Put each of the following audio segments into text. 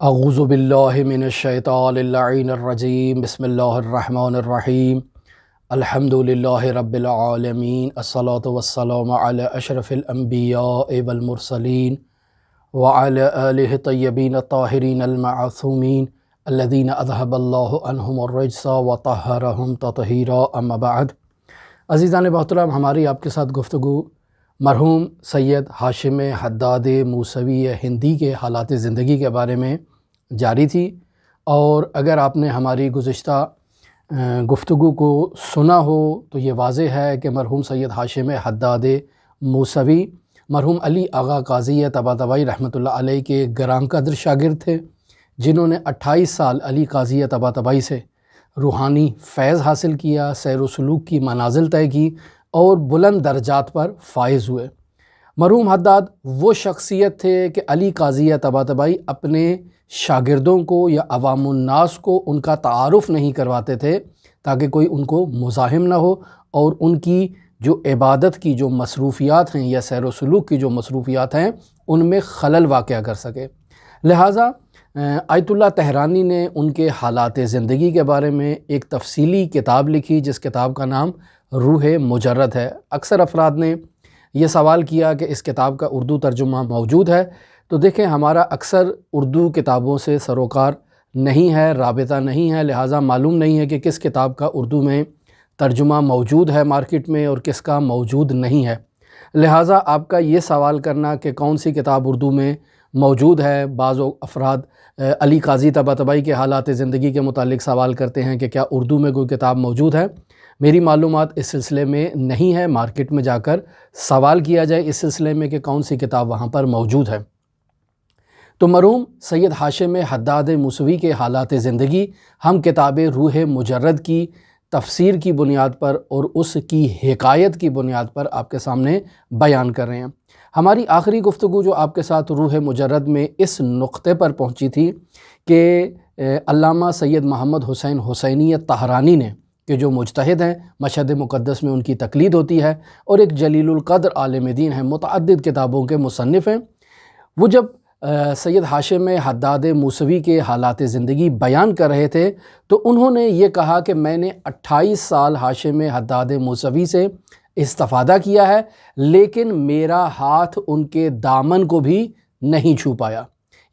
اعوذ باللہ من الشیطان اللعین الرجیم بسم اللہ الرحمن الرحیم الحمد للہ رب العالمین الصلاة والسلام علی اشرف الانبیاء والمرسلین وعلی آلہ طیبین الطاہرین المعصومین الذین اذہب اللہ عنہم الرجس وطہرہم تطہیرا اما بعد۔ عزیزان محترم، ہماری آپ کے ساتھ گفتگو مرحوم سید ہاشم حداد موسوی ہندی کے حالات زندگی کے بارے میں جاری تھی، اور اگر آپ نے ہماری گزشتہ گفتگو کو سنا ہو تو یہ واضح ہے کہ مرحوم سید ہاشم حداد موسوی مرحوم علی آغا قاضی طباطبائی رحمۃ اللہ علیہ کے گراں قدر شاگرد تھے، جنہوں نے 28 سال علی قاضی طباطبائی سے روحانی فیض حاصل کیا، سیر و سلوک کی منازل طے کی اور بلند درجات پر فائز ہوئے۔ مرحوم حداد وہ شخصیت تھے کہ علی قاضی طباطبائی اپنے شاگردوں کو یا عوام الناس کو ان کا تعارف نہیں کرواتے تھے تاکہ کوئی ان کو مزاحم نہ ہو اور ان کی جو عبادت کی جو مصروفیات ہیں یا سیر و سلوک کی جو مصروفیات ہیں ان میں خلل واقع کر سکے۔ لہٰذا آیت اللہ تہرانی نے ان کے حالات زندگی کے بارے میں ایک تفصیلی کتاب لکھی، جس کتاب کا نام روح مجرد ہے۔ اکثر افراد نے یہ سوال کیا کہ اس کتاب کا اردو ترجمہ موجود ہے، تو دیکھیں ہمارا اکثر اردو کتابوں سے سروکار نہیں ہے، رابطہ نہیں ہے، لہٰذا معلوم نہیں ہے کہ کس کتاب کا اردو میں ترجمہ موجود ہے مارکیٹ میں اور کس کا موجود نہیں ہے۔ لہٰذا آپ کا یہ سوال کرنا کہ کون سی کتاب اردو میں موجود ہے، بعض افراد علی قاضی طباطبائی کے حالات زندگی کے متعلق سوال کرتے ہیں کہ کیا اردو میں کوئی کتاب موجود ہے۔ میری معلومات اس سلسلے میں نہیں ہے، مارکیٹ میں جا کر سوال کیا جائے اس سلسلے میں کہ کون سی کتاب وہاں پر موجود ہے۔ تو مرحوم سید ہاشم حداد موسوی کے حالات زندگی ہم کتاب روح مجرد کی تفسیر کی بنیاد پر اور اس کی حکایت کی بنیاد پر آپ کے سامنے بیان کر رہے ہیں۔ ہماری آخری گفتگو جو آپ کے ساتھ روح مجرد میں اس نقطے پر پہنچی تھی کہ علامہ سید محمد حسین حسینی طہرانی نے، کہ جو مجتہد ہیں، مشہد مقدس میں ان کی تقلید ہوتی ہے اور ایک جلیل القدر عالم دین ہیں، متعدد کتابوں کے مصنف ہیں، وہ جب سید ہاشم حداد موسوی کے حالات زندگی بیان کر رہے تھے تو انہوں نے یہ کہا کہ میں نے 28 سال ہاشم حداد موسوی سے استفادہ کیا ہے، لیکن میرا ہاتھ ان کے دامن کو بھی نہیں چھو پایا،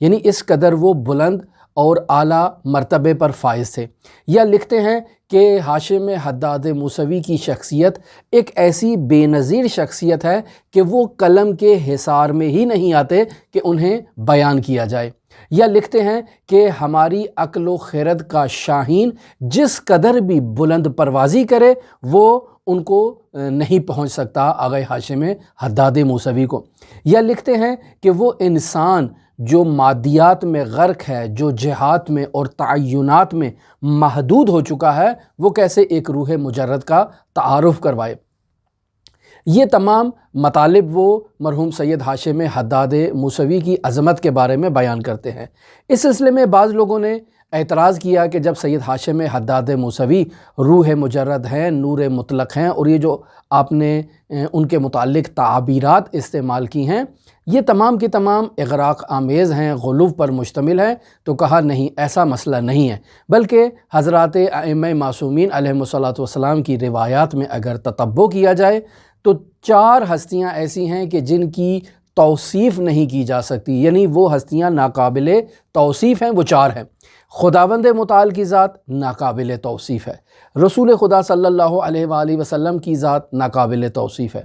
یعنی اس قدر وہ بلند اور اعلیٰ مرتبے پر فائز تھے۔ یا لکھتے ہیں کہ ہاشم حداد موسوی کی شخصیت ایک ایسی بے نظیر شخصیت ہے کہ وہ قلم کے حصار میں ہی نہیں آتے کہ انہیں بیان کیا جائے۔ یا لکھتے ہیں کہ ہماری عقل و خرد کا شاہین جس قدر بھی بلند پروازی کرے وہ ان کو نہیں پہنچ سکتا آغا ہاشم حداد موسوی کو۔ یا لکھتے ہیں کہ وہ انسان جو مادیات میں غرق ہے، جو جہات میں اور تعینات میں محدود ہو چکا ہے، وہ کیسے ایک روح مجرد کا تعارف کروائے۔ یہ تمام مطالب وہ مرحوم سید ہاشم حداد موسوی کی عظمت کے بارے میں بیان کرتے ہیں۔ اس سلسلے میں بعض لوگوں نے اعتراض کیا کہ جب سید ہاشم حداد موسوی روح مجرد ہیں، نور مطلق ہیں، اور یہ جو آپ نے ان کے متعلق تعبیرات استعمال کی ہیں یہ تمام کی تمام اغراق آمیز ہیں، غلو پر مشتمل ہیں، تو کہا نہیں، ایسا مسئلہ نہیں ہے، بلکہ حضرات ائمہ معصومین علیہم الصلاۃ والسلام کی روایات میں اگر تتبع کیا جائے تو 4 ہستیاں ایسی ہیں کہ جن کی توصیف نہیں کی جا سکتی، یعنی وہ ہستیاں ناقابل توصیف ہیں، وہ 4 ہیں۔ خداوند متعال کی ذات ناقابل توصیف ہے، رسول خدا صلی اللہ علیہ وآلہ وسلم کی ذات ناقابل توصیف ہے،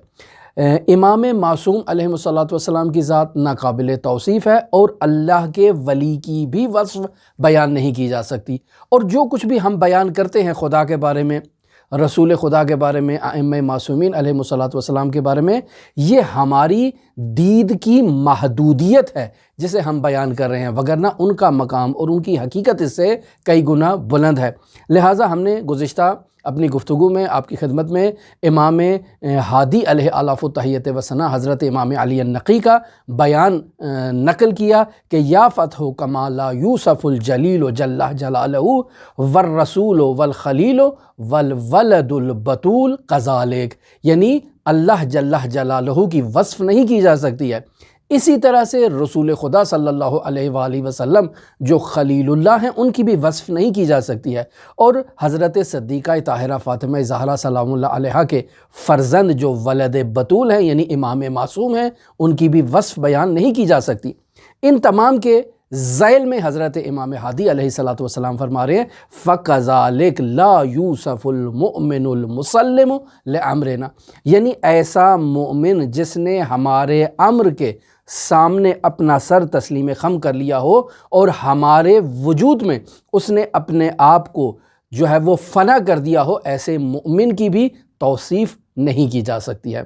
امام معصوم علیہ الصلاۃ والسلام کی ذات ناقابل توصیف ہے، اور اللہ کے ولی کی بھی وصف بیان نہیں کی جا سکتی۔ اور جو کچھ بھی ہم بیان کرتے ہیں خدا کے بارے میں، رسول خدا کے بارے میں، ائمہ معصومین علیہ الصلاۃ والسلام کے بارے میں، یہ ہماری دید کی محدودیت ہے جسے ہم بیان کر رہے ہیں، وگرنہ ان کا مقام اور ان کی حقیقت اس سے کئی گنا بلند ہے۔ لہٰذا ہم نے گزشتہ اپنی گفتگو میں آپ کی خدمت میں امام ہادی علیہ آلاف التحیت و ثنا حضرت امام علی النقی کا بیان نقل کیا کہ یا فتح کما لا یوسف الجلیل جل جلالہ والرسول والخلیل والولد البتول قذالک، یعنی اللہ جل جلالہ کی وصف نہیں کی جا سکتی ہے، اسی طرح سے رسول خدا صلی اللہ علیہ وآلہ وسلم جو خلیل اللہ ہیں ان کی بھی وصف نہیں کی جا سکتی ہے، اور حضرت صدیقہ طاہرہ فاطمہ زہرا سلام اللہ علیہا کے فرزند جو ولد بطول ہیں یعنی امام معصوم ہیں، ان کی بھی وصف بیان نہیں کی جا سکتی۔ ان تمام کے ذیل میں حضرت امام ہادی علیہ الصلوۃ والسلام فرما رہے ہیں فَكَذَلِكَ لَا يُوصَفُ الْمُؤْمِنُ الْمُسَلِّمُ لِأَمْرِنَا، یعنی ایسا مومن جس نے ہمارے امر کے سامنے اپنا سر تسلیم خم کر لیا ہو اور ہمارے وجود میں اس نے اپنے آپ کو جو ہے وہ فنا کر دیا ہو، ایسے مومن کی بھی توصیف نہیں کی جا سکتی ہے۔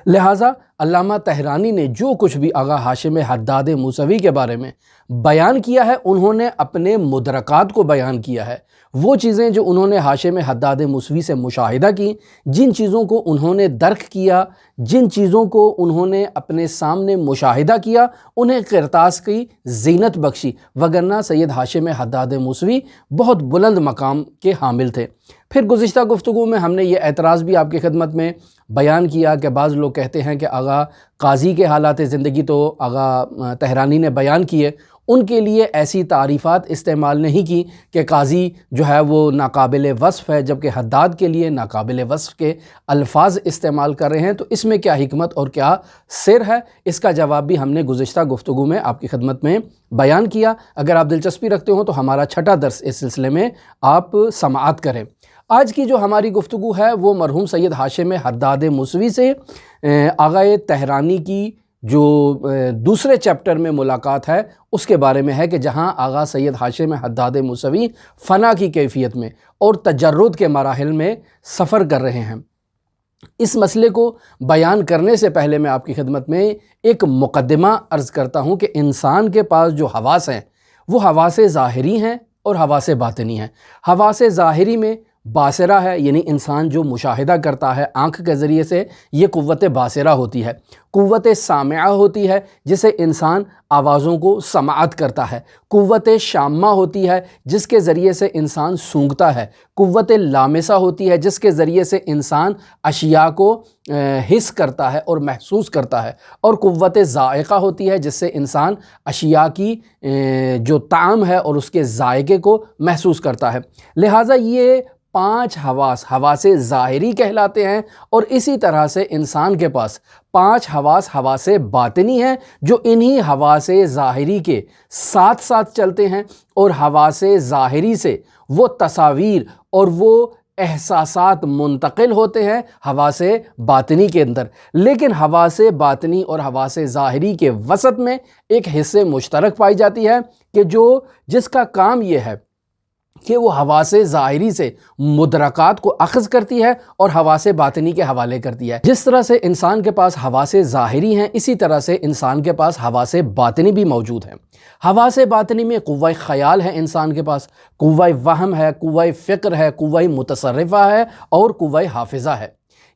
لہٰذا علامہ طحرانی نے جو کچھ بھی آغا ہاشم حداد موسوی کے بارے میں بیان کیا ہے، انہوں نے اپنے مدرکات کو بیان کیا ہے، وہ چیزیں جو انہوں نے ہاشم حداد موسوی سے مشاہدہ کی، جن چیزوں کو انہوں نے درک کیا، جن چیزوں کو انہوں نے اپنے سامنے مشاہدہ کیا، انہیں قرطاس کی زینت بخشی، وگرنہ سید ہاشم حداد موسوی بہت بلند مقام کے حامل تھے۔ پھر گزشتہ گفتگو میں ہم نے یہ اعتراض بھی آپ کی خدمت میں بیان کیا کہ بعض لوگ کہتے ہیں کہ آغا قاضی کے حالات زندگی تو آغا طحرانی نے بیان کیے، ان کے لیے ایسی تعریفات استعمال نہیں کی کہ قاضی جو ہے وہ ناقابل وصف ہے، جبکہ حداد کے لیے ناقابل وصف کے الفاظ استعمال کر رہے ہیں، تو اس میں کیا حکمت اور کیا سر ہے؟ اس کا جواب بھی ہم نے گزشتہ گفتگو میں آپ کی خدمت میں بیان کیا۔ اگر آپ دلچسپی رکھتے ہوں تو ہمارا چھٹا درس اس سلسلے میں آپ سماعت کریں۔ آج کی جو ہماری گفتگو ہے وہ مرحوم سید ہاشم حداد موسوی سے آغا طحرانی کی جو دوسرے چیپٹر میں ملاقات ہے اس کے بارے میں ہے، کہ جہاں آغا سید ہاشم حداد موسوی فنا کی کیفیت میں اور تجرد کے مراحل میں سفر کر رہے ہیں۔ اس مسئلے کو بیان کرنے سے پہلے میں آپ کی خدمت میں ایک مقدمہ عرض کرتا ہوں کہ انسان کے پاس جو حواس ہیں وہ حواس ظاہری ہیں اور حواس باطنی ہیں۔ حواس ظاہری میں باصرہ ہے، یعنی انسان جو مشاہدہ کرتا ہے آنکھ کے ذریعے سے، یہ قوت باصرہ ہوتی ہے۔ قوت سامعہ ہوتی ہے جسے انسان آوازوں کو سماعت کرتا ہے۔ قوت شامہ ہوتی ہے جس کے ذریعے سے انسان سونگھتا ہے۔ قوت لامسہ ہوتی ہے جس کے ذریعے سے انسان اشیاء کو حس کرتا ہے اور محسوس کرتا ہے، اور قوت ذائقہ ہوتی ہے جس سے انسان اشیاء کی جو طعم ہے اور اس کے ذائقے کو محسوس کرتا ہے۔ لہٰذا یہ 5 حواس ظاہری کہلاتے ہیں، اور اسی طرح سے انسان کے پاس 5 حواس باطنی ہیں جو انہی حواس ظاہری کے ساتھ ساتھ چلتے ہیں، اور حواس ظاہری سے وہ تصاویر اور وہ احساسات منتقل ہوتے ہیں حواس باطنی کے اندر۔ لیکن حواس باطنی اور حواس ظاہری کے وسط میں ایک حصے مشترک پائی جاتی ہے کہ جس کا کام یہ ہے کہ وہ حواس ظاہری سے مدرکات کو اخذ کرتی ہے اور حواس باطنی کے حوالے کرتی ہے۔ جس طرح سے انسان کے پاس حواس ظاہری ہیں، اسی طرح سے انسان کے پاس حواس باطنی بھی موجود ہیں۔ حواس باطنی میں قوہ خیال ہے انسان کے پاس، قوہ وہم ہے، قوہ فکر ہے، قوہ متصرفہ ہے اور قوہ حافظہ ہے۔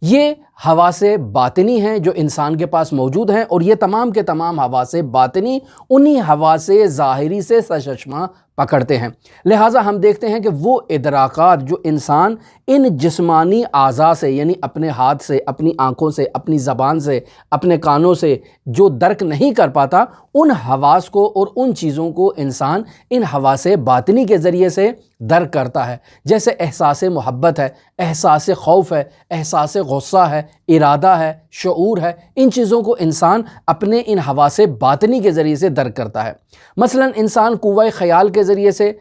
یہ حواس باطنی ہیں جو انسان کے پاس موجود ہیں، اور یہ تمام کے تمام حواس باطنی انہی حواس ظاہری سے سرچشمہ پکڑتے ہیں۔ لہٰذا ہم دیکھتے ہیں کہ وہ ادراکات جو انسان ان جسمانی اعضاء سے، یعنی اپنے ہاتھ سے، اپنی آنکھوں سے، اپنی زبان سے، اپنے کانوں سے جو درک نہیں کر پاتا، ان حواس کو اور ان چیزوں کو انسان ان حواس باطنی کے ذریعے سے درک کرتا ہے۔ جیسے احساس محبت ہے، احساس خوف ہے، احساس غصہ ہے، ارادہ ہے، شعور ہے، ان چیزوں کو انسان اپنے ان حواس باطنی کے ذریعے سے درک کرتا ہے۔ مثلا انسان قوہ خیال کے ذریعے سے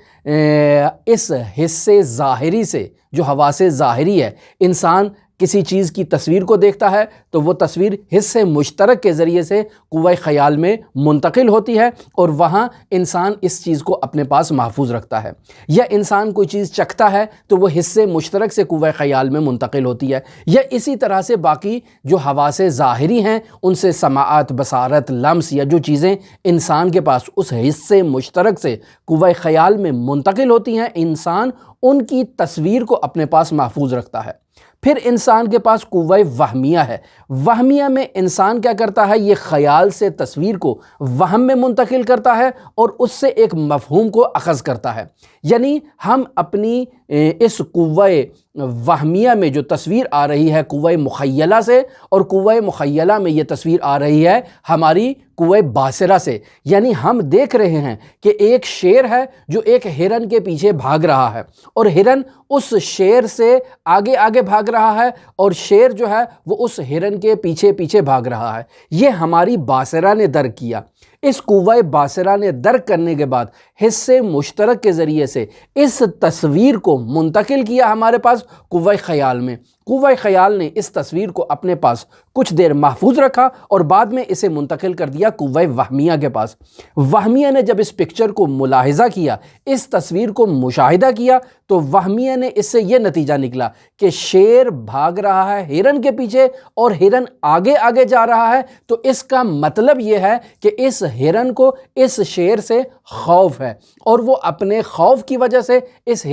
اس حصے ظاہری سے، جو حواس ظاہری ہے، انسان کسی چیز کی تصویر کو دیکھتا ہے تو وہ تصویر حصے مشترک کے ذریعے سے قوہ خیال میں منتقل ہوتی ہے، اور وہاں انسان اس چیز کو اپنے پاس محفوظ رکھتا ہے۔ یا انسان کوئی چیز چکھتا ہے تو وہ حصے مشترک سے قوہ خیال میں منتقل ہوتی ہے۔ یا اسی طرح سے باقی جو حواس ظاہری ہیں ان سے سماعت، بصارت، لمس، یا جو چیزیں انسان کے پاس اس حصے مشترک سے قوہ خیال میں منتقل ہوتی ہیں، انسان ان کی تصویر کو اپنے پاس محفوظ رکھتا ہے۔ پھر انسان کے پاس قوہ وہمیہ ہے۔ وہمیہ میں انسان کیا کرتا ہے؟ یہ خیال سے تصویر کو وہم میں منتقل کرتا ہے اور اس سے ایک مفہوم کو اخذ کرتا ہے۔ یعنی ہم اپنی اس قوہ وہمیہ میں جو تصویر آ رہی ہے قوہ مخیلہ سے، اور قوہ مخیلہ میں یہ تصویر آ رہی ہے ہماری قوہ باصرہ سے۔ یعنی ہم دیکھ رہے ہیں کہ ایک شیر ہے جو ایک ہرن کے پیچھے بھاگ رہا ہے، اور ہرن اس شیر سے آگے آگے بھاگ رہا ہے، اور شیر جو ہے وہ اس ہرن کے پیچھے پیچھے بھاگ رہا ہے۔ یہ ہماری باصرہ نے درک کیا۔ اس قوہ باصرہ نے درک کرنے کے بعد حس مشترک کے ذریعے سے اس تصویر کو منتقل کیا ہمارے پاس قوہ خیال میں۔ قوہ خیال نے اس تصویر کو اپنے پاس کچھ دیر محفوظ رکھا اور بعد میں اسے منتقل کر دیا قوہ وہمیہ کے پاس۔ وہمیہ نے جب اس پکچر کو ملاحظہ کیا، اس تصویر کو مشاہدہ کیا، تو وہمیہ نے اس سے یہ نتیجہ نکلا کہ شیر بھاگ رہا ہے ہرن کے پیچھے اور ہرن آگے آگے جا رہا ہے، تو اس کا مطلب یہ ہے کہ اس ہرن کو اس شیر سے خوف ہے، اور وہ اپنے خوف کی وجہ سے اس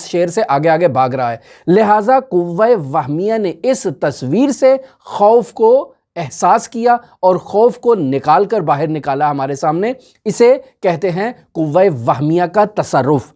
شیر سے آگے آگے بھاگ رہا ہے۔ لہٰذا قوہ وہمیہ نے اس تصویر سے خوف کو احساس کیا اور خوف کو نکال کر باہر نکالا ہمارے سامنے۔ اسے کہتے ہیں قوہ وہمیہ کا تصرف۔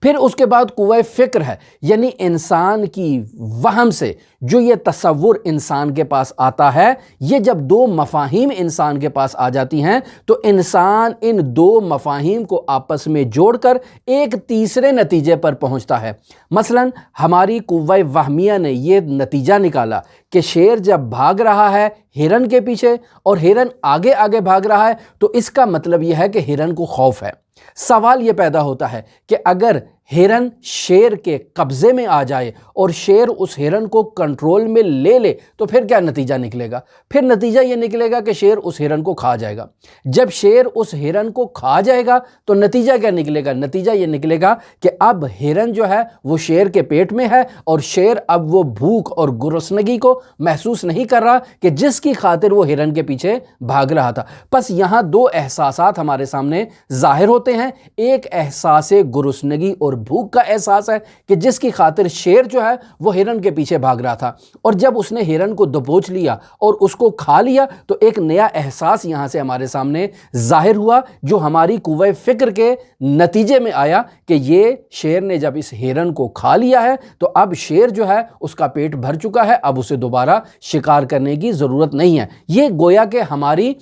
پھر اس کے بعد قوہ فکر ہے، یعنی انسان کی وہم سے جو یہ تصور انسان کے پاس آتا ہے، یہ جب دو مفاہیم انسان کے پاس آ جاتی ہیں تو انسان ان دو مفاہیم کو آپس میں جوڑ کر ایک تیسرے نتیجے پر پہنچتا ہے۔ مثلا ہماری قوہ وہمیہ نے یہ نتیجہ نکالا کہ شیر جب بھاگ رہا ہے ہرن کے پیچھے اور ہرن آگے آگے بھاگ رہا ہے، تو اس کا مطلب یہ ہے کہ ہرن کو خوف ہے۔ سوال یہ پیدا ہوتا ہے کہ اگر ہرن شیر کے قبضے میں آ جائے اور شیر اس ہرن کو کنٹرول میں لے لے تو پھر کیا نتیجہ نکلے گا؟ پھر نتیجہ یہ نکلے گا کہ شیر اس ہرن کو کھا جائے گا۔ جب شیر اس ہرن کو کھا جائے گا تو نتیجہ کیا نکلے گا؟ نتیجہ یہ نکلے گا کہ اب ہرن جو ہے وہ شیر کے پیٹ میں ہے، اور شیر اب وہ بھوک اور گرسنگی کو محسوس نہیں کر رہا کہ جس کی خاطر وہ ہرن کے پیچھے بھاگ رہا تھا۔ پس یہاں دو احساسات ہمارے سامنے ظاہر ہوتے ہیں۔ ایک احساس گرسنگی اور بھوک کا احساس ہے کہ جس کی خاطر شیر جو ہے وہ ہرن کے پیچھے بھاگ رہا تھا، اور جب اس نے ہرن کو دبوچ لیا اور اس کو کھا لیا تو ایک نیا احساس یہاں سے ہمارے سامنے ظاہر ہوا، جو ہماری قوہ فکر کے نتیجے میں آیا کہ یہ شیر نے جب اس ہرن کو کھا لیا ہے تو اب شیر جو ہے اس کا پیٹ بھر چکا ہے، اب اسے دوبارہ شکار کرنے کی ضرورت نہیں ہے۔ یہ گویا کہ ہماری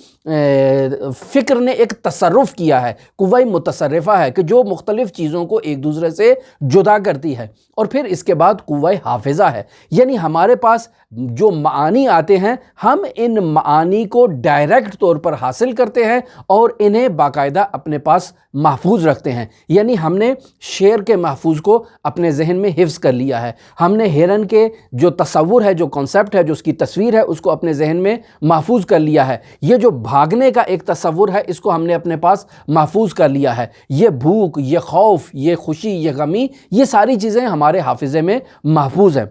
فکر نے ایک تصرف کیا ہے، قوہ متصرفہ ہے کہ جو مختلف چیزوں کو ایک دوسرے سے جدا کرتی ہے۔ اور پھر اس کے بعد قوہ حافظہ ہے، یعنی ہمارے پاس جو معانی آتے ہیں ہم ان معانی کو ڈائریکٹ طور پر حاصل کرتے ہیں اور انہیں باقاعدہ اپنے پاس محفوظ رکھتے ہیں۔ یعنی ہم نے شیر کے محفوظ کو اپنے ذہن میں حفظ کر لیا ہے، ہم نے ہرن کے جو تصور ہے، جو کانسیپٹ ہے، جو اس کی تصویر ہے، اس کو اپنے ذہن میں محفوظ کر لیا ہے۔ یہ جو بھاگنے کا ایک تصور ہے اس کو ہم نے اپنے پاس محفوظ کر لیا ہے۔ یہ بھوک، یہ خوف، یہ خوشی، یہ غمی، یہ ساری چیزیں ہمارے حافظے میں محفوظ ہیں۔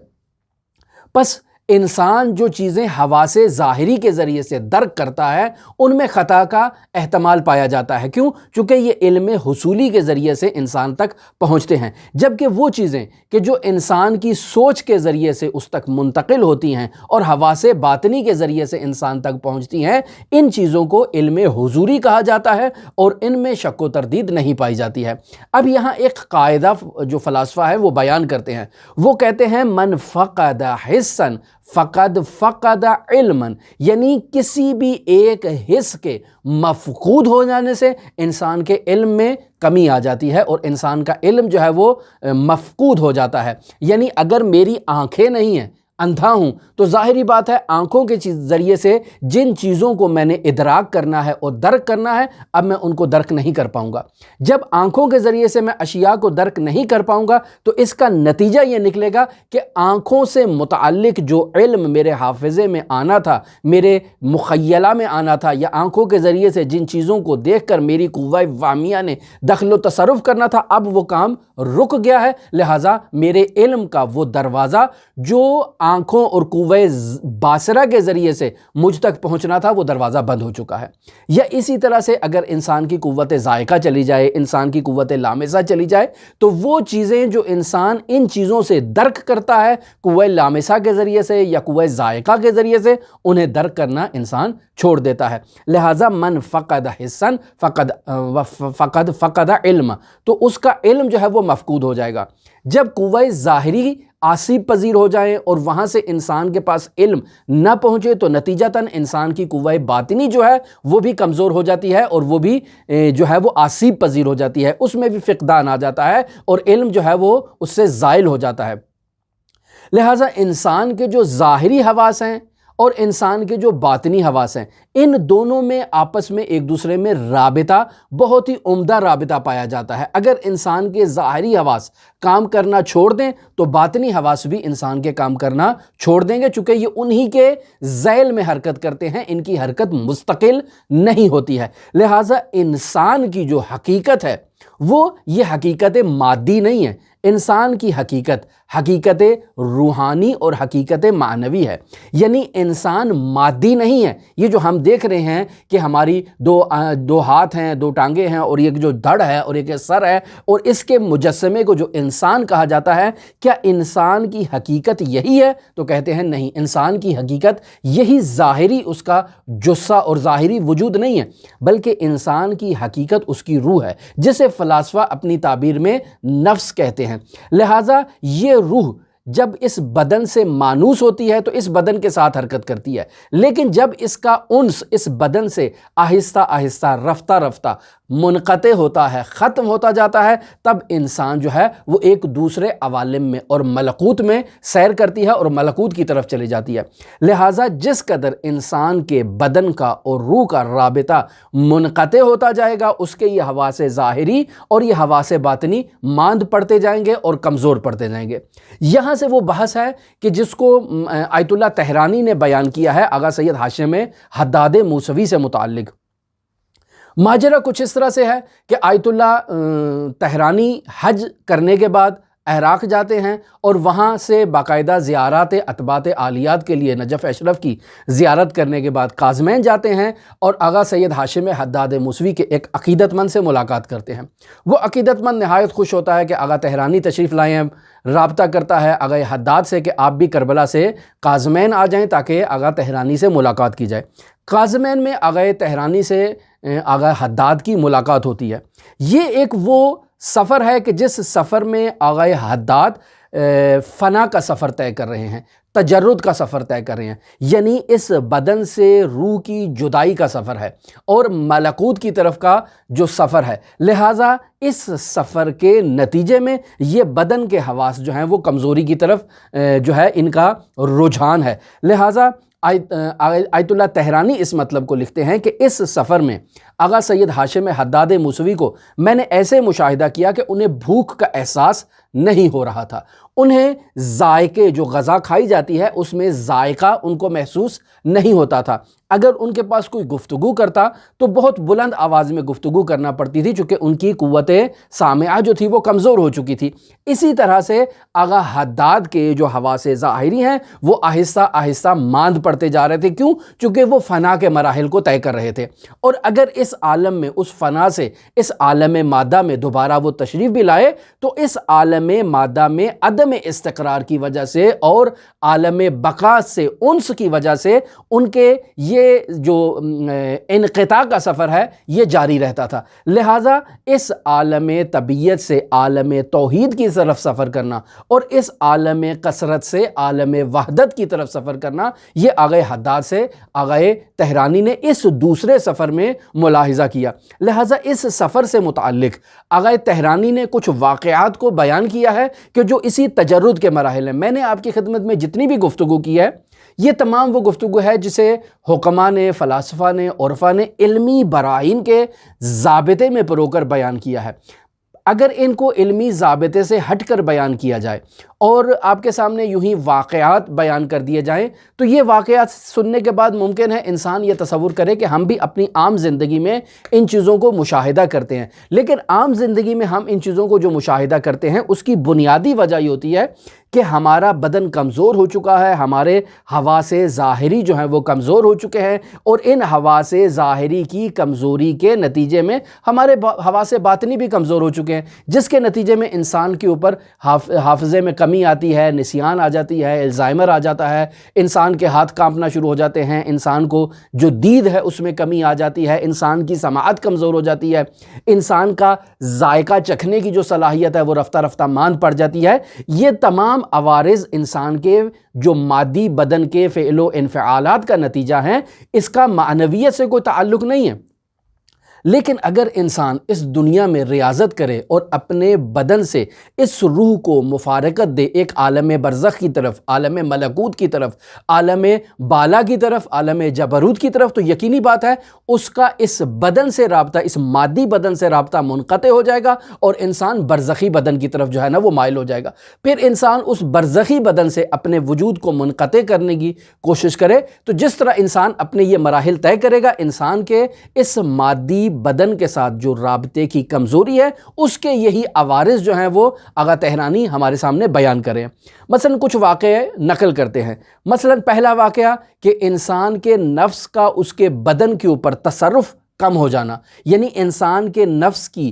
پس انسان جو چیزیں حواس ظاہری کے ذریعے سے درک کرتا ہے ان میں خطا کا احتمال پایا جاتا ہے۔ کیوں؟ چونکہ یہ علم حصولی کے ذریعے سے انسان تک پہنچتے ہیں، جبکہ وہ چیزیں کہ جو انسان کی سوچ کے ذریعے سے اس تک منتقل ہوتی ہیں اور حواس باطنی کے ذریعے سے انسان تک پہنچتی ہیں، ان چیزوں کو علم حضوری کہا جاتا ہے اور ان میں شک و تردید نہیں پائی جاتی ہے۔ اب یہاں ایک قاعدہ جو فلاسفہ ہے وہ بیان کرتے ہیں، وہ کہتے ہیں من فقد حسن فقد فقد علما، یعنی کسی بھی ایک حس کے مفقود ہو جانے سے انسان کے علم میں کمی آ جاتی ہے اور انسان کا علم جو ہے وہ مفقود ہو جاتا ہے۔ یعنی اگر میری آنکھیں نہیں ہیں، اندھا ہوں، تو ظاہری بات ہے آنکھوں کے ذریعے سے جن چیزوں کو میں نے ادراک کرنا ہے اور درک کرنا ہے اب میں ان کو درک نہیں کر پاؤں گا۔ جب آنکھوں کے ذریعے سے میں اشیاء کو درک نہیں کر پاؤں گا تو اس کا نتیجہ یہ نکلے گا کہ آنکھوں سے متعلق جو علم میرے حافظے میں آنا تھا، میرے مخیلہ میں آنا تھا، یا آنکھوں کے ذریعے سے جن چیزوں کو دیکھ کر میری قوہ وہمیہ نے دخل و تصرف کرنا تھا، اب وہ کام رک گیا ہے۔ لہٰذا میرے علم کا وہ دروازہ جو آنکھوں اور قوہ باصرہ کے ذریعے سے مجھ تک پہنچنا تھا وہ دروازہ بند ہو چکا ہے۔ یا اسی طرح سے اگر انسان کی قوت ذائقہ چلی جائے، انسان کی قوت لامسہ چلی جائے، تو وہ چیزیں جو انسان ان چیزوں سے درک کرتا ہے قوہ لامسہ کے ذریعے سے یا قوہ ذائقہ کے ذریعے سے، انہیں درک کرنا انسان چھوڑ دیتا ہے۔ لہٰذا من فقد حسن فقد علم، تو اس کا علم جو ہے وہ مفقود ہو جائے گا۔ جب قوہ ظاہری آسیب پذیر ہو جائیں اور وہاں سے انسان کے پاس علم نہ پہنچے تو نتیجتاً انسان کی قوہ باطنی جو ہے وہ بھی کمزور ہو جاتی ہے اور وہ بھی جو ہے وہ آسیب پذیر ہو جاتی ہے، اس میں بھی فقدان آ جاتا ہے اور علم جو ہے وہ اس سے زائل ہو جاتا ہے۔ لہٰذا انسان کے جو ظاہری حواس ہیں اور انسان کے جو باطنی حواس ہیں، ان دونوں میں آپس میں ایک دوسرے میں رابطہ، بہت ہی عمدہ رابطہ پایا جاتا ہے۔ اگر انسان کے ظاہری حواس کام کرنا چھوڑ دیں تو باطنی حواس بھی انسان کے کام کرنا چھوڑ دیں گے، چونکہ یہ انہی کے ذیل میں حرکت کرتے ہیں، ان کی حرکت مستقل نہیں ہوتی ہے۔ لہٰذا انسان کی جو حقیقت ہے وہ یہ حقیقت مادی نہیں ہے، انسان کی حقیقت روحانی اور حقیقت معنوی ہے۔ یعنی انسان مادی نہیں ہے۔ یہ جو ہم دیکھ رہے ہیں کہ ہماری دو ہاتھ ہیں، دو ٹانگیں ہیں اور ایک جو دھڑ ہے اور ایک سر ہے، اور اس کے مجسمے کو جو انسان کہا جاتا ہے، کیا انسان کی حقیقت یہی ہے؟ تو کہتے ہیں نہیں، انسان کی حقیقت یہی ظاہری اس کا جثہ اور ظاہری وجود نہیں ہے، بلکہ انسان کی حقیقت اس کی روح ہے، جسے فلاسفہ اپنی تعبیر میں نفس کہتے ہیں۔ لہٰذا یہ روح جب اس بدن سے مانوس ہوتی ہے تو اس بدن کے ساتھ حرکت کرتی ہے، لیکن جب اس کا انس اس بدن سے آہستہ آہستہ رفتہ رفتہ منقطع ہوتا ہے، ختم ہوتا جاتا ہے، تب انسان جو ہے وہ ایک دوسرے عوالم میں اور ملکوت میں سیر کرتی ہے اور ملکوت کی طرف چلی جاتی ہے۔ لہٰذا جس قدر انسان کے بدن کا اور روح کا رابطہ منقطع ہوتا جائے گا، اس کے یہ حواس ظاہری اور یہ حواس باطنی ماند پڑتے جائیں گے اور کمزور پڑتے جائیں گے۔ یہاں سے وہ بحث ہے کہ جس کو آیت اللہ طحرانی نے بیان کیا ہے آغا سید حاشم حداد موسوی سے متعلق۔ ماجرا کچھ اس طرح سے ہے کہ آیت اللہ طحرانی حج کرنے کے بعد عراق جاتے ہیں اور وہاں سے باقاعدہ زیارات اتباعت عالیات کے لیے نجف اشرف کی زیارت کرنے کے بعد کاظمین جاتے ہیں اور آغا سید حاشم حداد موسوی کے ایک عقیدت مند سے ملاقات کرتے ہیں۔ وہ عقیدت مند نہایت خوش ہوتا ہے کہ آغا طحرانی تشریف لائے ہیں، رابطہ کرتا ہے آغا حداد سے کہ آپ بھی کربلا سے کاظمین آ جائیں تاکہ آغا طحرانی سے ملاقات کی جائے۔ کاظمین میں آغا طحرانی سے آغا حداد کی ملاقات ہوتی ہے۔ یہ ایک وہ سفر ہے کہ جس سفر میں آغا حداد فنا کا سفر طے کر رہے ہیں، تجرد کا سفر طے کر رہے ہیں، یعنی اس بدن سے روح کی جدائی کا سفر ہے اور ملکوت کی طرف کا جو سفر ہے۔ لہٰذا اس سفر کے نتیجے میں یہ بدن کے حواس جو ہیں وہ کمزوری کی طرف جو ہے ان کا رجحان ہے۔ لہٰذا آیت اللہ طحرانی اس مطلب کو لکھتے ہیں کہ اس سفر میں آغا سید حاشم حداد موسوی کو میں نے ایسے مشاہدہ کیا کہ انہیں بھوک کا احساس نہیں ہو رہا تھا، انہیں ذائقے جو غذا کھائی جاتی ہے اس میں ذائقہ ان کو محسوس نہیں ہوتا تھا۔ اگر ان کے پاس کوئی گفتگو کرتا تو بہت بلند آواز میں گفتگو کرنا پڑتی تھی، چونکہ ان کی قوت سامعہ جو تھی وہ کمزور ہو چکی تھی۔ اسی طرح سے آغا حداد کے جو حواس ظاہری ہیں وہ آہستہ آہستہ ماند پڑتے جا رہے تھے۔ کیوں؟ چونکہ وہ فنا کے مراحل کو طے کر رہے تھے، اور اگر اس عالم میں اس فنا سے اس عالم مادہ میں دوبارہ وہ تشریف بھی لائے تو اس عالم مادہ میں عدم استقرار کی وجہ سے اور عالم بقا سے انس کی وجہ سے ان کے یہ جو انقطاع کا سفر ہے یہ جاری رہتا تھا۔ لہٰذا اس عالم طبیعت سے عالم توحید کی طرف سفر کرنا اور اس عالم کثرت سے عالم وحدت کی طرف سفر کرنا، یہ آغا حداد سے آغا طحرانی نے اس دوسرے سفر میں ملاحظہ کیا۔ لہٰذا اس سفر سے متعلق آغا طحرانی نے کچھ واقعات کو بیان کیا ہے کہ جو اسی تجرد کے مراحل ہیں۔ میں نے آپ کی خدمت میں جتنی بھی گفتگو کی ہے یہ تمام وہ گفتگو ہے جسے حکماء نے، فلاسفہ نے، عرفا نے علمی براہین کے ضابطے میں پرو کر بیان کیا ہے۔ اگر ان کو علمی ضابطے سے ہٹ کر بیان کیا جائے اور آپ کے سامنے یوں ہی واقعات بیان کر دیے جائیں تو یہ واقعات سننے کے بعد ممکن ہے انسان یہ تصور کرے کہ ہم بھی اپنی عام زندگی میں ان چیزوں کو مشاہدہ کرتے ہیں، لیکن عام زندگی میں ہم ان چیزوں کو جو مشاہدہ کرتے ہیں اس کی بنیادی وجہ یہ ہوتی ہے کہ ہمارا بدن کمزور ہو چکا ہے، ہمارے حواس ظاہری جو ہیں وہ کمزور ہو چکے ہیں، اور ان حواس ظاہری کی کمزوری کے نتیجے میں ہمارے حواس باطنی بھی کمزور ہو چکے ہیں، جس کے نتیجے میں انسان کے اوپر حافظے میں کمی آتی ہے، نسیان آ جاتی ہے، الزائمر آ جاتا ہے، انسان کے ہاتھ کانپنا شروع ہو جاتے ہیں، انسان کو جو دید ہے اس میں کمی آ جاتی ہے، انسان کی سماعت کمزور ہو جاتی ہے، انسان کا ذائقہ چکھنے کی جو صلاحیت ہے وہ رفتہ رفتہ ماند پڑ جاتی ہے۔ یہ تمام عوارض انسان کے جو مادی بدن کے فعل و انفعالات کا نتیجہ ہیں، اس کا معنویت سے کوئی تعلق نہیں ہے۔ لیکن اگر انسان اس دنیا میں ریاضت کرے اور اپنے بدن سے اس روح کو مفارقت دے ایک عالم برزخ کی طرف، عالم ملکوت کی طرف، عالم بالا کی طرف، عالم جبروت کی طرف، تو یقینی بات ہے اس کا اس بدن سے رابطہ، اس مادی بدن سے رابطہ منقطع ہو جائے گا اور انسان برزخی بدن کی طرف جو ہے نا وہ مائل ہو جائے گا۔ پھر انسان اس برزخی بدن سے اپنے وجود کو منقطع کرنے کی کوشش کرے تو جس طرح انسان اپنے یہ مراحل طے کرے گا، انسان کے اس مادی بدن کے ساتھ جو رابطے کی کمزوری ہے اس کے یہی عوارض جو ہیں وہ آغا تہرانی ہمارے سامنے بیان کریں۔ مثلا کچھ واقعے نقل کرتے ہیں۔ مثلا پہلا واقعہ کہ انسان کے نفس کا اس کے بدن کے اوپر تصرف کم ہو جانا، یعنی انسان کے نفس کی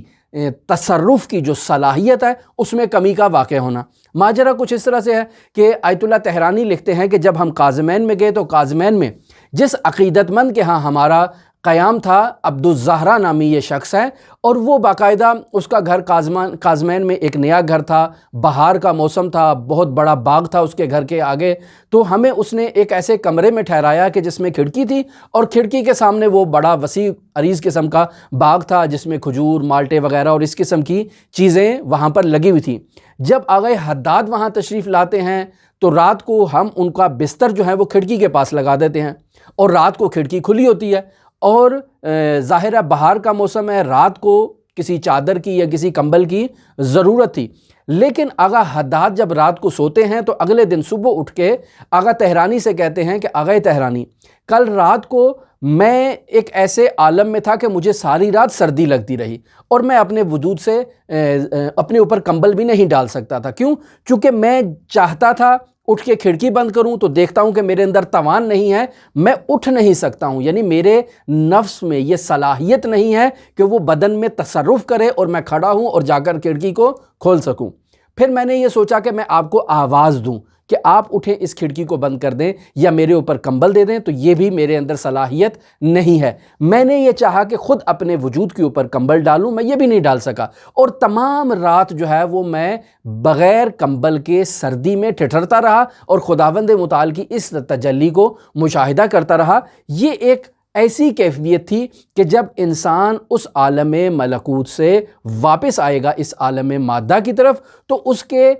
تصرف کی جو صلاحیت ہے اس میں کمی کا واقع ہونا۔ ماجرا کچھ اس طرح سے ہے کہ آیت اللہ تہرانی لکھتے ہیں کہ جب ہم کاظمین میں گئے تو کاظمین میں جس عقیدت مند کے ہاں ہمارا قیام تھا، عبد الزہرا نامی یہ شخص ہے، اور وہ باقاعدہ اس کا گھر کاظمین میں ایک نیا گھر تھا، بہار کا موسم تھا، بہت بڑا باغ تھا اس کے گھر کے آگے، تو ہمیں اس نے ایک ایسے کمرے میں ٹھہرایا کہ جس میں کھڑکی تھی، اور کھڑکی کے سامنے وہ بڑا وسیع عریض قسم کا باغ تھا جس میں کھجور، مالٹے وغیرہ اور اس قسم کی چیزیں وہاں پر لگی ہوئی تھیں۔ جب آغا حداد وہاں تشریف لاتے ہیں تو رات کو ہم ان کا بستر جو ہے وہ کھڑکی کے پاس لگا دیتے ہیں، اور رات کو کھڑکی کھلی ہوتی ہے، اور ظاہرہ بہار کا موسم ہے، رات کو کسی چادر کی یا کسی کمبل کی ضرورت تھی۔ لیکن آغا حداد جب رات کو سوتے ہیں تو اگلے دن صبح اٹھ کے آغا تہرانی سے کہتے ہیں کہ آغا تہرانی، کل رات کو میں ایک ایسے عالم میں تھا کہ مجھے ساری رات سردی لگتی رہی، اور میں اپنے وجود سے اپنے اوپر کمبل بھی نہیں ڈال سکتا تھا۔ کیوں؟ چونکہ میں چاہتا تھا اٹھ کے کھڑکی بند کروں تو دیکھتا ہوں کہ میرے اندر توان نہیں ہے، میں اٹھ نہیں سکتا ہوں، یعنی میرے نفس میں یہ صلاحیت نہیں ہے کہ وہ بدن میں تصرف کرے اور میں کھڑا ہوں اور جا کر کھڑکی کو کھول سکوں۔ پھر میں نے یہ سوچا کہ میں آپ کو آواز دوں کہ آپ اٹھیں، اس کھڑکی کو بند کر دیں یا میرے اوپر کمبل دے دیں، تو یہ بھی میرے اندر صلاحیت نہیں ہے۔ میں نے یہ چاہا کہ خود اپنے وجود کے اوپر کمبل ڈالوں، میں یہ بھی نہیں ڈال سکا، اور تمام رات جو ہے وہ میں بغیر کمبل کے سردی میں ٹھٹھرتا رہا اور خداوند متعال کی اس تجلی کو مشاہدہ کرتا رہا۔ یہ ایک ایسی کیفیت تھی کہ جب انسان اس عالم ملکوت سے واپس آئے گا اس عالم مادہ کی طرف تو اس کے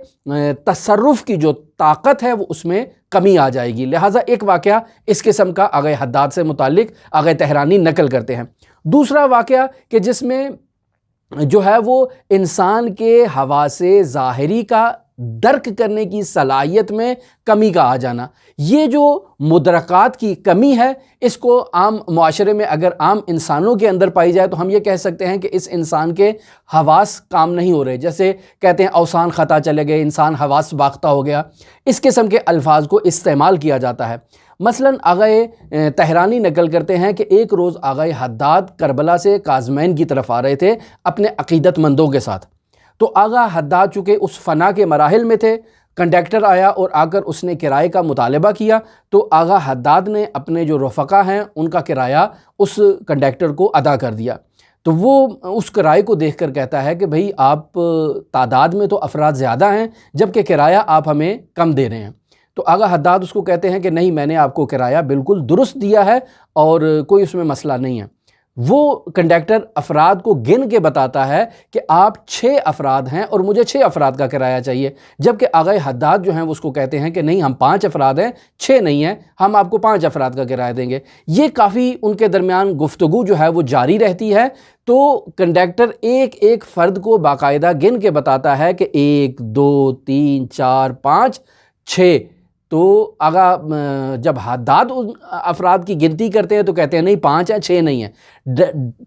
تصرف کی جو طاقت ہے وہ اس میں کمی آ جائے گی۔ لہٰذا ایک واقعہ اس قسم کا آغا حداد سے متعلق آغا تہرانی نقل کرتے ہیں۔ دوسرا واقعہ کہ جس میں جو ہے وہ انسان کے حواس ظاہری کا درک کرنے کی صلاحیت میں کمی کا آ جانا، یہ جو مدرکات کی کمی ہے، اس کو عام معاشرے میں اگر عام انسانوں کے اندر پائی جائے تو ہم یہ کہہ سکتے ہیں کہ اس انسان کے حواس کام نہیں ہو رہے، جیسے کہتے ہیں اوسان خطا چلے گئے، انسان حواس باختہ ہو گیا، اس قسم کے الفاظ کو استعمال کیا جاتا ہے۔ مثلا آغا تہرانی نقل کرتے ہیں کہ ایک روز آغا حداد کربلا سے کاظمین کی طرف آ رہے تھے اپنے عقیدت مندوں کے ساتھ، تو آغا حداد چونکہ اس فنا کے مراحل میں تھے، کنڈکٹر آیا اور آ کر اس نے کرائے کا مطالبہ کیا، تو آغا حداد نے اپنے جو رفقا ہیں ان کا کرایہ اس کنڈکٹر کو ادا کر دیا۔ تو وہ اس کرائے کو دیکھ کر کہتا ہے کہ بھئی آپ تعداد میں تو افراد زیادہ ہیں جبکہ کرایہ آپ ہمیں کم دے رہے ہیں۔ تو آغا حداد اس کو کہتے ہیں کہ نہیں، میں نے آپ کو کرایہ بالکل درست دیا ہے اور کوئی اس میں مسئلہ نہیں ہے۔ وہ کنڈکٹر افراد کو گن کے بتاتا ہے کہ آپ 6 افراد ہیں اور مجھے 6 افراد کا کرایہ چاہیے، جبکہ آغا حداد جو ہیں وہ اس کو کہتے ہیں کہ نہیں، ہم 5 افراد ہیں، 6 نہیں ہیں، ہم آپ کو 5 افراد کا کرایہ دیں گے۔ یہ کافی ان کے درمیان گفتگو جو ہے وہ جاری رہتی ہے، تو کنڈکٹر ایک ایک فرد کو باقاعدہ گن کے بتاتا ہے کہ 1 2 3 4 5 6۔ تو آغا جب حداد افراد کی گنتی کرتے ہیں تو کہتے ہیں نہیں 5 ہیں، 6 نہیں ہیں۔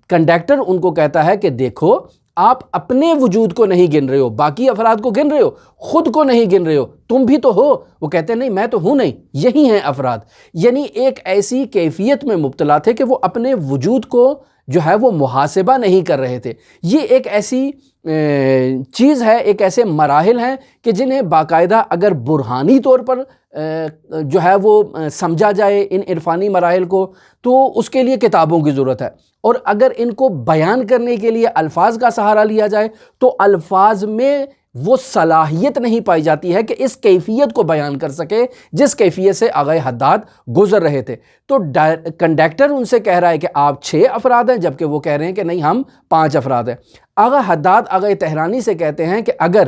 کنڈکٹر ان کو کہتا ہے کہ دیکھو، آپ اپنے وجود کو نہیں گن رہے ہو، باقی افراد کو گن رہے ہو، خود کو نہیں گن رہے ہو، تم بھی تو ہو۔ وہ کہتے ہیں نہیں، میں تو ہوں نہیں، یہی ہیں افراد۔ یعنی ایک ایسی کیفیت میں مبتلا تھے کہ وہ اپنے وجود کو جو ہے وہ محاسبہ نہیں کر رہے تھے۔ یہ ایک ایسی چیز ہے، ایک ایسے مراحل ہیں کہ جنہیں باقاعدہ اگر برہانی طور پر جو ہے وہ سمجھا جائے ان عرفانی مراحل کو، تو اس کے لیے کتابوں کی ضرورت ہے، اور اگر ان کو بیان کرنے کے لیے الفاظ کا سہارا لیا جائے تو الفاظ میں وہ صلاحیت نہیں پائی جاتی ہے کہ اس کیفیت کو بیان کر سکے جس کیفیت سے آغا حداد گزر رہے تھے۔ تو کنڈکٹر ان سے کہہ رہا ہے کہ آپ 6 افراد ہیں، جبکہ وہ کہہ رہے ہیں کہ نہیں، ہم 5 افراد ہیں۔ آغا حداد آغا طحرانی سے کہتے ہیں کہ اگر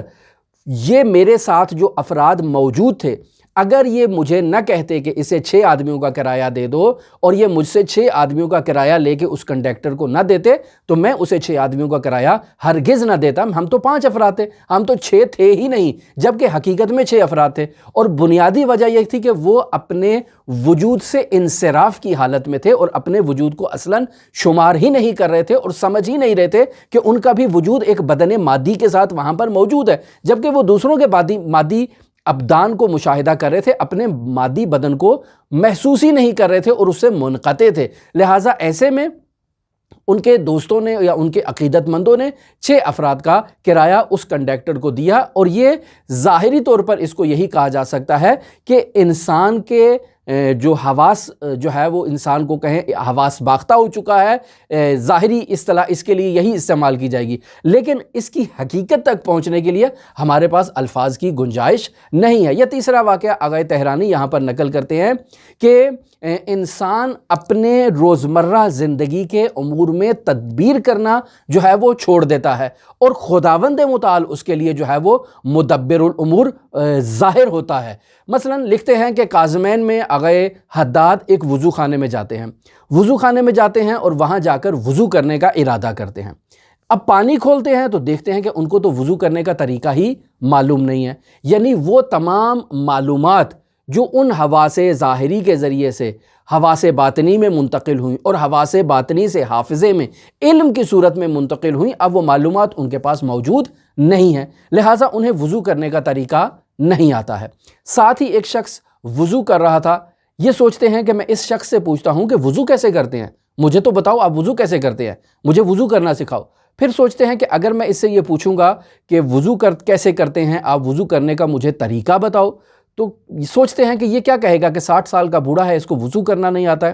یہ میرے ساتھ جو افراد موجود تھے، اگر یہ مجھے نہ کہتے کہ اسے 6 آدمیوں کا کرایہ دے دو، اور یہ مجھ سے 6 آدمیوں کا کرایہ لے کے اس کنڈکٹر کو نہ دیتے، تو میں اسے 6 آدمیوں کا کرایہ ہرگز نہ دیتا۔ ہم تو 5 افراد تھے، ہم تو 6 تھے ہی نہیں، جبکہ حقیقت میں 6 افراد تھے۔ اور بنیادی وجہ یہ تھی کہ وہ اپنے وجود سے انصراف کی حالت میں تھے اور اپنے وجود کو اصلاً شمار ہی نہیں کر رہے تھے اور سمجھ ہی نہیں رہے تھے کہ ان کا بھی وجود ایک بدن مادی کے ساتھ وہاں پر موجود ہے، جبکہ وہ دوسروں کے مادی ابدان کو مشاہدہ کر رہے تھے، اپنے مادی بدن کو محسوس ہی نہیں کر رہے تھے اور اس سے منقطع تھے۔ لہٰذا ایسے میں ان کے دوستوں نے یا ان کے عقیدت مندوں نے 6 افراد کا کرایہ اس کنڈکٹر کو دیا، اور یہ ظاہری طور پر اس کو یہی کہا جا سکتا ہے کہ انسان کے جو حواس جو ہے وہ انسان کو کہیں حواس باختہ ہو چکا ہے، ظاہری اصطلاح اس کے لیے یہی استعمال کی جائے گی، لیکن اس کی حقیقت تک پہنچنے کے لیے ہمارے پاس الفاظ کی گنجائش نہیں ہے۔ یہ تیسرا واقعہ آغا طحرانی یہاں پر نقل کرتے ہیں کہ انسان اپنے روزمرہ زندگی کے امور میں تدبیر کرنا جو ہے وہ چھوڑ دیتا ہے، اور خداوند متعال اس کے لیے جو ہے وہ مدبر الامور ظاہر ہوتا ہے۔ مثلا لکھتے ہیں کہ کاظمین میں آغا حداد ایک وضو خانے میں جاتے ہیں، وضو خانے میں جاتے ہیں اور وہاں جا کر وضو کرنے کا ارادہ کرتے ہیں۔ اب پانی کھولتے ہیں تو دیکھتے ہیں کہ ان کو تو وضو کرنے کا طریقہ ہی معلوم نہیں ہے، یعنی وہ تمام معلومات جو ان حواس ظاہری کے ذریعے سے حواس باطنی میں منتقل ہوئیں اور حواس باطنی سے حافظے میں علم کی صورت میں منتقل ہوئیں، اب وہ معلومات ان کے پاس موجود نہیں ہیں، لہٰذا انہیں وضو کرنے کا طریقہ نہیں آتا ہے۔ ساتھ ہی ایک شخص وضو کر رہا تھا، یہ سوچتے ہیں کہ میں اس شخص سے پوچھتا ہوں کہ وضو کیسے کرتے ہیں، مجھے تو بتاؤ آپ وضو کیسے کرتے ہیں، مجھے وضو کرنا سکھاؤ۔ پھر سوچتے ہیں کہ اگر میں اس سے یہ پوچھوں گا کہ وضو کیسے کرتے ہیں، آپ وضو کرنے کا مجھے طریقہ بتاؤ، تو سوچتے ہیں کہ یہ کیا کہے گا کہ 60 سال کا بوڑھا ہے، اس کو وضو کرنا نہیں آتا ہے۔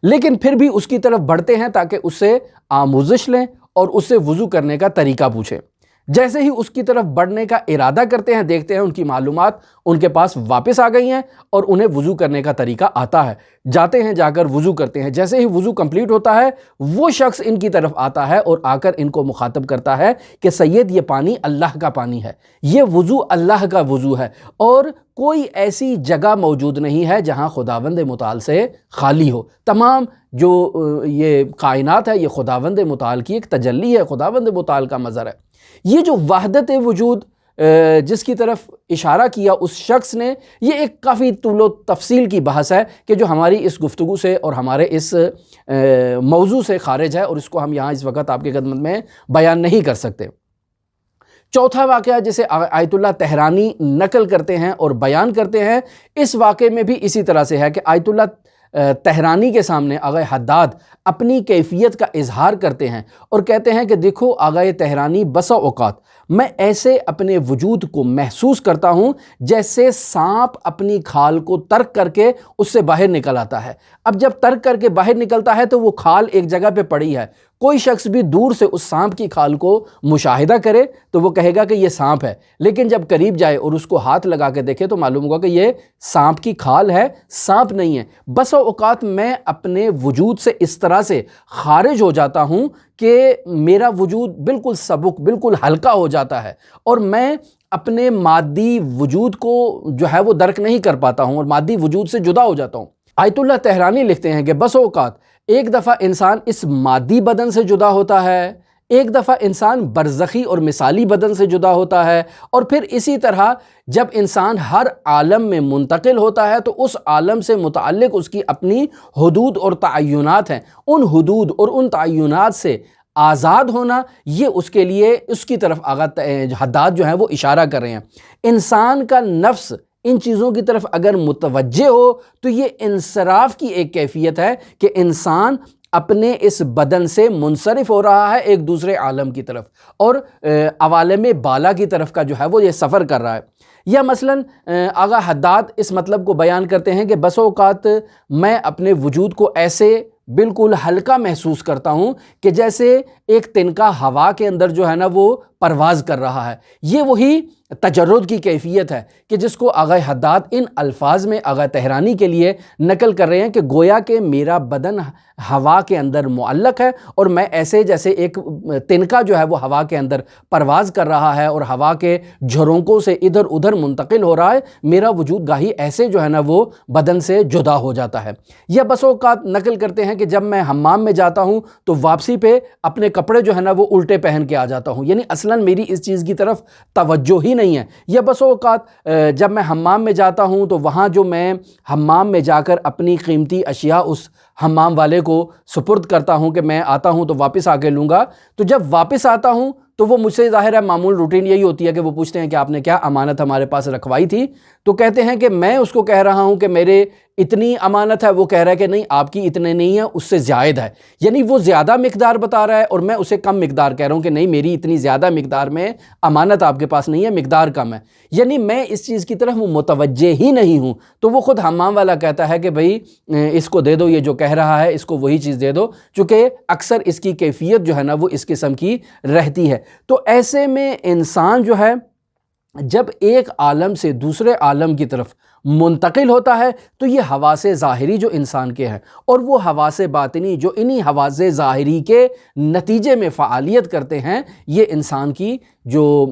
لیکن پھر بھی اس کی طرف بڑھتے ہیں تاکہ اس سے آموزش لیں اور اس سے وضو کرنے کا طریقہ پوچھیں۔ جیسے ہی اس کی طرف بڑھنے کا ارادہ کرتے ہیں، دیکھتے ہیں ان کی معلومات ان کے پاس واپس آ گئی ہیں اور انہیں وضو کرنے کا طریقہ آتا ہے۔ جاتے ہیں، جا کر وضو کرتے ہیں۔ جیسے ہی وضو کمپلیٹ ہوتا ہے، وہ شخص ان کی طرف آتا ہے اور آ کر ان کو مخاطب کرتا ہے کہ سید، یہ پانی اللہ کا پانی ہے، یہ وضو اللہ کا وضو ہے، اور کوئی ایسی جگہ موجود نہیں ہے جہاں خداوند متعال سے خالی ہو۔ تمام جو یہ کائنات ہے، یہ خداوند متعال کی ایک تجلی ہے، خداوند متعال کا مظہر ہے۔ یہ جو وحدت وجود جس کی طرف اشارہ کیا اس شخص نے، یہ ایک کافی طول و تفصیل کی بحث ہے کہ جو ہماری اس گفتگو سے اور ہمارے اس موضوع سے خارج ہے، اور اس کو ہم یہاں اس وقت آپ کی خدمت میں بیان نہیں کر سکتے۔ چوتھا واقعہ جسے آیت اللہ طحرانی نقل کرتے ہیں اور بیان کرتے ہیں، اس واقعے میں بھی اسی طرح سے ہے کہ آیت اللہ طحرانی کے سامنے آغا حداد اپنی کیفیت کا اظہار کرتے ہیں اور کہتے ہیں کہ دیکھو آغا طحرانی، بسا اوقات میں ایسے اپنے وجود کو محسوس کرتا ہوں جیسے سانپ اپنی کھال کو ترک کر کے اس سے باہر نکل آتا ہے۔ اب جب ترک کر کے باہر نکلتا ہے تو وہ کھال ایک جگہ پہ پڑی ہے، کوئی شخص بھی دور سے اس سانپ کی کھال کو مشاہدہ کرے تو وہ کہے گا کہ یہ سانپ ہے، لیکن جب قریب جائے اور اس کو ہاتھ لگا کے دیکھے تو معلوم ہوگا کہ یہ سانپ کی کھال ہے، سانپ نہیں ہے۔ بسا اوقات میں اپنے وجود سے اس طرح سے خارج ہو جاتا ہوں کہ میرا وجود بالکل سبک، بالکل ہلکا ہو جاتا ہے، اور میں اپنے مادی وجود کو جو ہے وہ درک نہیں کر پاتا ہوں اور مادی وجود سے جدا ہو جاتا ہوں۔ آیت اللہ تہرانی لکھتے ہیں کہ بس اوقات ایک دفعہ انسان اس مادی بدن سے جدا ہوتا ہے، ایک دفعہ انسان برزخی اور مثالی بدن سے جدا ہوتا ہے، اور پھر اسی طرح جب انسان ہر عالم میں منتقل ہوتا ہے تو اس عالم سے متعلق اس کی اپنی حدود اور تعینات ہیں۔ ان حدود اور ان تعینات سے آزاد ہونا، یہ اس کے لیے اس کی طرف حداد جو ہیں وہ اشارہ کر رہے ہیں۔ انسان کا نفس ان چیزوں کی طرف اگر متوجہ ہو تو یہ انصراف کی ایک کیفیت ہے کہ انسان اپنے اس بدن سے منصرف ہو رہا ہے ایک دوسرے عالم کی طرف، اور عوالم بالا کی طرف کا جو ہے وہ یہ سفر کر رہا ہے۔ یا مثلاً آغا حداد اس مطلب کو بیان کرتے ہیں کہ بس اوقات میں اپنے وجود کو ایسے بالکل ہلکا محسوس کرتا ہوں کہ جیسے ایک تنکا ہوا کے اندر جو ہے نا وہ پرواز کر رہا ہے۔ یہ وہی تجرد کی کیفیت ہے کہ جس کو آغا حداد ان الفاظ میں آغا تہرانی کے لیے نقل کر رہے ہیں کہ گویا کہ میرا بدن ہوا کے اندر معلق ہے اور میں ایسے جیسے ایک تنکا جو ہے وہ ہوا کے اندر پرواز کر رہا ہے اور ہوا کے جھرونکوں سے ادھر ادھر منتقل ہو رہا ہے، میرا وجود گاہی ایسے جو ہے نا وہ بدن سے جدا ہو جاتا ہے۔ یا بس اوقات نقل کرتے ہیں کہ جب میں حمام میں جاتا ہوں تو واپسی پہ اپنے کپڑے جو ہے نا وہ الٹے پہن کے آ جاتا ہوں، یعنی اصلاً میری اس چیز کی طرف توجہ ہی نہیں ہے۔ یا بس اوقات جب میں حمام میں جاتا ہوں تو وہاں جو میں حمام میں جا کر اپنی قیمتی اشیاء اس حمام والے کو سپرد کرتا ہوں کہ میں آتا ہوں تو واپس آ کے لوں گا، تو جب واپس آتا ہوں تو وہ مجھ سے ظاہر ہے معمول روٹین یہی ہوتی ہے کہ وہ پوچھتے ہیں کہ آپ نے کیا امانت ہمارے پاس رکھوائی تھی، تو کہتے ہیں کہ میں اس کو کہہ رہا ہوں کہ میرے اتنی امانت ہے، وہ کہہ رہا ہے کہ نہیں آپ کی اتنے نہیں ہے، اس سے زائد ہے، یعنی وہ زیادہ مقدار بتا رہا ہے اور میں اسے کم مقدار کہہ رہا ہوں کہ نہیں میری اتنی زیادہ مقدار میں امانت آپ کے پاس نہیں ہے، مقدار کم ہے، یعنی میں اس چیز کی طرف متوجہ ہی نہیں ہوں۔ تو وہ خود حمام والا کہتا ہے کہ بھئی اس کو دے دو، یہ جو کہہ رہا ہے اس کو وہی چیز دے دو، چونکہ اکثر اس کی کیفیت جو ہے نا وہ اس قسم کی رہتی ہے۔ تو ایسے میں انسان جو ہے جب ایک عالم سے دوسرے عالم کی طرف منتقل ہوتا ہے تو یہ حواس ظاہری جو انسان کے ہیں اور وہ حواس باطنی جو انہی حواس ظاہری کے نتیجے میں فعالیت کرتے ہیں، یہ انسان کی جو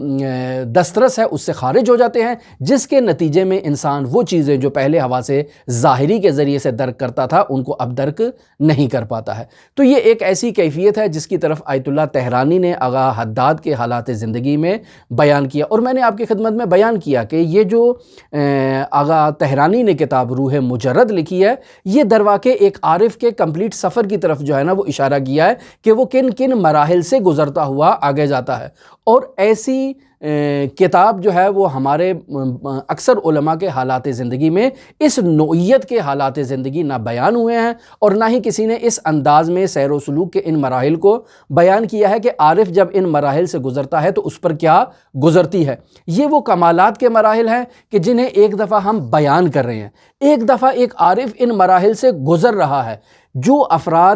دسترس ہے اس سے خارج ہو جاتے ہیں، جس کے نتیجے میں انسان وہ چیزیں جو پہلے حواس ظاہری کے ذریعے سے درک کرتا تھا ان کو اب درک نہیں کر پاتا ہے۔ تو یہ ایک ایسی کیفیت ہے جس کی طرف آیت اللہ تہرانی نے آغا حداد کے حالات زندگی میں بیان کیا، اور میں نے آپ کی خدمت میں بیان کیا کہ یہ جو آغا تہرانی نے کتاب روح مجرد لکھی ہے، یہ درواقع ایک عارف کے کمپلیٹ سفر کی طرف جو ہے نا وہ اشارہ کیا ہے کہ وہ کن کن مراحل سے گزرتا ہوا آگے جاتا ہے، اور ایسی کتاب جو ہے وہ ہمارے اکثر علماء کے حالات زندگی میں اس نوعیت کے حالات زندگی نہ بیان ہوئے ہیں اور نہ ہی کسی نے اس انداز میں سیر و سلوک کے ان مراحل کو بیان کیا ہے کہ عارف جب ان مراحل سے گزرتا ہے تو اس پر کیا گزرتی ہے۔ یہ وہ کمالات کے مراحل ہیں کہ جنہیں ایک دفعہ ہم بیان کر رہے ہیں۔ ایک دفعہ ایک عارف ان مراحل سے گزر رہا ہے۔ جو افراد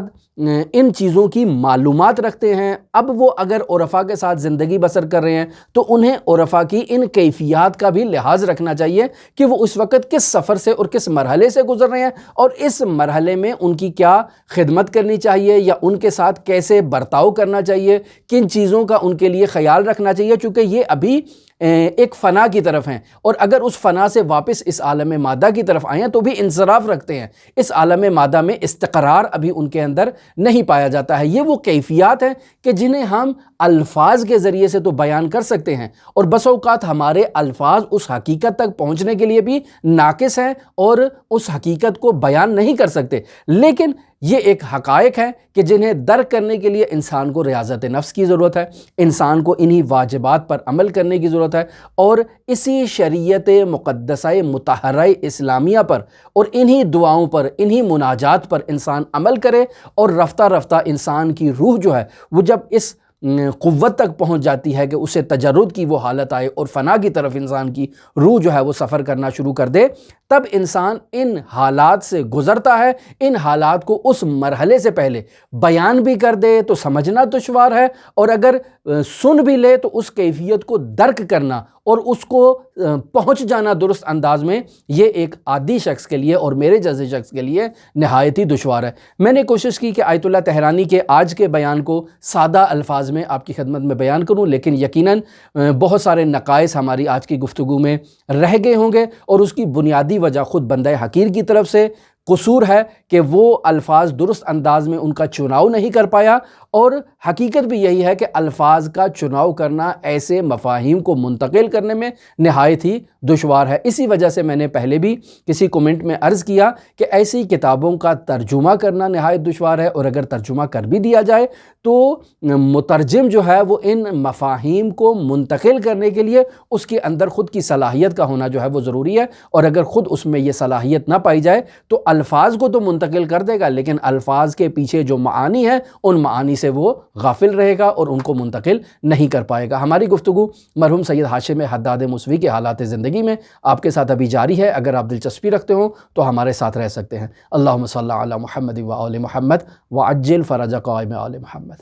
ان چیزوں کی معلومات رکھتے ہیں، اب وہ اگر عرفاء کے ساتھ زندگی بسر کر رہے ہیں تو انہیں عرفاء کی ان کیفیات کا بھی لحاظ رکھنا چاہیے کہ وہ اس وقت کس سفر سے اور کس مرحلے سے گزر رہے ہیں اور اس مرحلے میں ان کی کیا خدمت کرنی چاہیے یا ان کے ساتھ کیسے برتاؤ کرنا چاہیے، کن چیزوں کا ان کے لیے خیال رکھنا چاہیے، چونکہ یہ ابھی ایک فنا کی طرف ہیں، اور اگر اس فنا سے واپس اس عالم مادہ کی طرف آئیں تو بھی انصراف رکھتے ہیں، اس عالم مادہ میں استقرار ابھی ان کے اندر نہیں پایا جاتا ہے۔ یہ وہ کیفیات ہیں کہ جنہیں ہم الفاظ کے ذریعے سے تو بیان کر سکتے ہیں، اور بس اوقات ہمارے الفاظ اس حقیقت تک پہنچنے کے لیے بھی ناقص ہیں اور اس حقیقت کو بیان نہیں کر سکتے، لیکن یہ ایک حقائق ہے کہ جنہیں درک کرنے کے لیے انسان کو ریاضت نفس کی ضرورت ہے، انسان کو انہی واجبات پر عمل کرنے کی ضرورت ہے، اور اسی شریعت مقدسہ مطہرہ اسلامیہ پر اور انہی دعاؤں پر، انہی مناجات پر انسان عمل کرے، اور رفتہ رفتہ انسان کی روح جو ہے وہ جب اس قوت تک پہنچ جاتی ہے کہ اسے تجرد کی وہ حالت آئے اور فنا کی طرف انسان کی روح جو ہے وہ سفر کرنا شروع کر دے، تب انسان ان حالات سے گزرتا ہے۔ ان حالات کو اس مرحلے سے پہلے بیان بھی کر دے تو سمجھنا دشوار ہے، اور اگر سن بھی لے تو اس کیفیت کو درک کرنا اور اس کو پہنچ جانا درست انداز میں، یہ ایک عادی شخص کے لیے اور میرے جیسے شخص کے لیے نہایت ہی دشوار ہے۔ میں نے کوشش کی کہ آیت اللہ تہرانی کے آج کے بیان کو سادہ الفاظ میں آپ کی خدمت میں بیان کروں، لیکن یقیناً بہت سارے نقائص ہماری آج کی گفتگو میں رہ گئے ہوں گے، اور اس کی بنیادی وجہ خود بندہ حقیر کی طرف سے قصور ہے کہ وہ الفاظ درست انداز میں ان کا چناؤ نہیں کر پایا، اور حقیقت بھی یہی ہے کہ الفاظ کا چناؤ کرنا ایسے مفاہیم کو منتقل کرنے میں نہایت ہی دشوار ہے۔ اسی وجہ سے میں نے پہلے بھی کسی کومنٹ میں عرض کیا کہ ایسی کتابوں کا ترجمہ کرنا نہایت دشوار ہے، اور اگر ترجمہ کر بھی دیا جائے تو مترجم جو ہے وہ ان مفاہیم کو منتقل کرنے کے لیے اس کے اندر خود کی صلاحیت کا ہونا جو ہے وہ ضروری ہے، اور اگر خود اس میں یہ صلاحیت نہ پائی جائے تو الفاظ کو تو منتقل کر دے گا، لیکن الفاظ کے پیچھے جو معانی ہیں ان معانی سے وہ غافل رہے گا اور ان کو منتقل نہیں کر پائے گا۔ ہماری گفتگو مرحوم سید ہاشم حداد موسوی کے حالات زندگی میں آپ کے ساتھ ابھی جاری ہے۔ اگر آپ دلچسپی رکھتے ہوں تو ہمارے ساتھ رہ سکتے ہیں۔ اللہم صلی علی محمد و آل محمد وعجل فرج قائم آل محمد۔